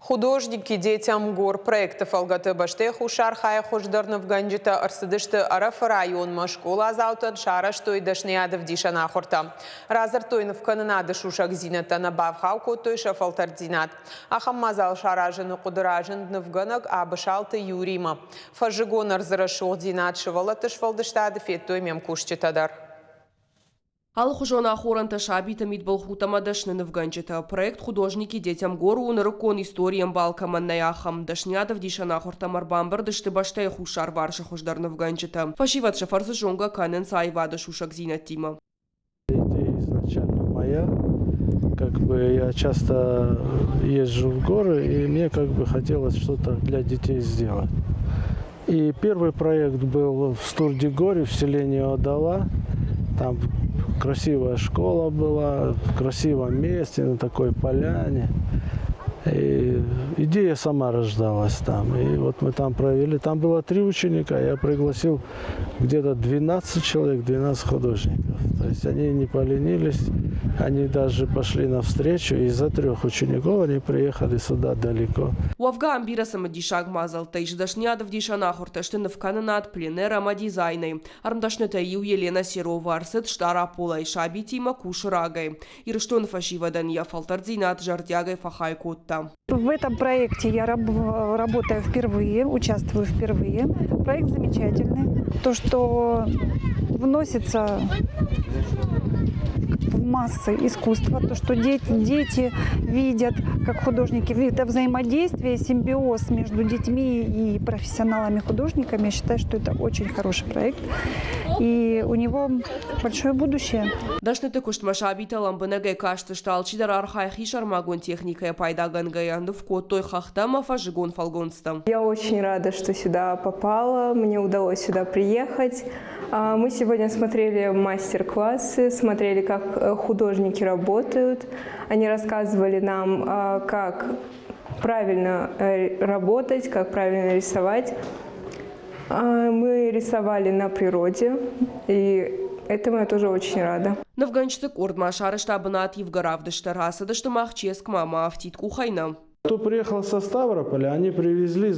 Художники детям гор проектов алгаты башты хушар хая хождарны в ганджита арсыдышты араф район машкола азаутан шара что и дашниядов дишана хорта. Разар тойнов кананады шушак зината набав хауку той шафалтар зинат. Ахам мазал шаражын кудыражын днывганак абышалты юрима. Фажигон арзарашол зинат шывалаты швалдыштады феттой мем кушчитадар. Алхужона охоранта шабита мидбал хутамадашны навганчета. Проект «Художники детям гору» унарыкон историям балкаманнаяхам. Дашнядов дишана хортамар бамбар дашты баштай хушар варша хождар навганчета. Фашиват шафарзы жонга канен сайвада шушак зинатима. Идея изначально моя. Я часто езжу в горы, и мне хотелось что-то для детей сделать. И первый проект был в Стурдигоре, в селении Одала. Там красивая школа была, в красивом месте, на такой поляне. И идея сама рождалась там. И вот мы там провели. Там было 3 ученика. Я пригласил где-то 12 человек, 12 художников. То есть они не поленились. Они даже пошли навстречу. Из-за 3 учеников они приехали сюда далеко. Уавга амбираса мадишаг мазал. Тайж дашнядов дишана хорташтын в кананат пленера мадизайной. Армдашнета и у Елена Серова арсет штара пола и шабитима кушрагой. Ирштон фашивадан я фалтардзинат жардягой фахайкотта. В этом проекте я работаю впервые, участвую впервые. Проект замечательный. То, что вносится в массы искусства, то, что дети видят, как художники, это взаимодействие, симбиоз между детьми и профессионалами-художниками. Я считаю, что это очень хороший проект, и у него большое будущее. Дашнете куштмашабита ламбынагай кашты шталчидар архайхи шармагон техникая пайдагангаянды в котой хахтама фажигон фалгонстам. Я очень рада, что сюда попала, мне удалось сюда приехать. Мы сегодня смотрели мастер-классы, смотрели, как художники работают. Они рассказывали нам, как правильно работать, как правильно рисовать. Мы рисовали на природе, и этому я тоже очень рада. Навганчты кордма шары штабына от Евгаравдышта раса, дашты махческ мама автит кухайна. Кто приехал со Ставрополя, они привезли,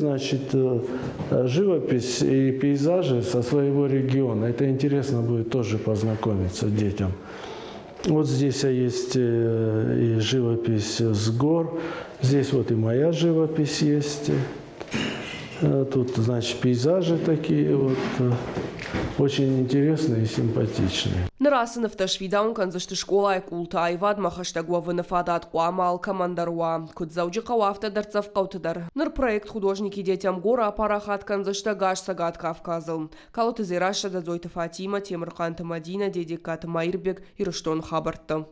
живопись и пейзажи со своего региона. Это интересно будет тоже познакомиться детям. Вот здесь есть и живопись с гор, здесь вот и моя живопись есть. Тут, пейзажи такие вот, очень интересные и симпатичные. Нарасынов ташвидаун канзашты школа и култа айвад махаштагуавы нафадат куамал командаруа. Кудзауджи кауафта дарцав каутадар. Нар проект «Художники детям гора» апарахат канзашта гаш сагат Кавказыл. Калуты зираша дадзойта Фатима, Темиркан Тамадина, Дедикат Майрбек и Руштон Хабарта.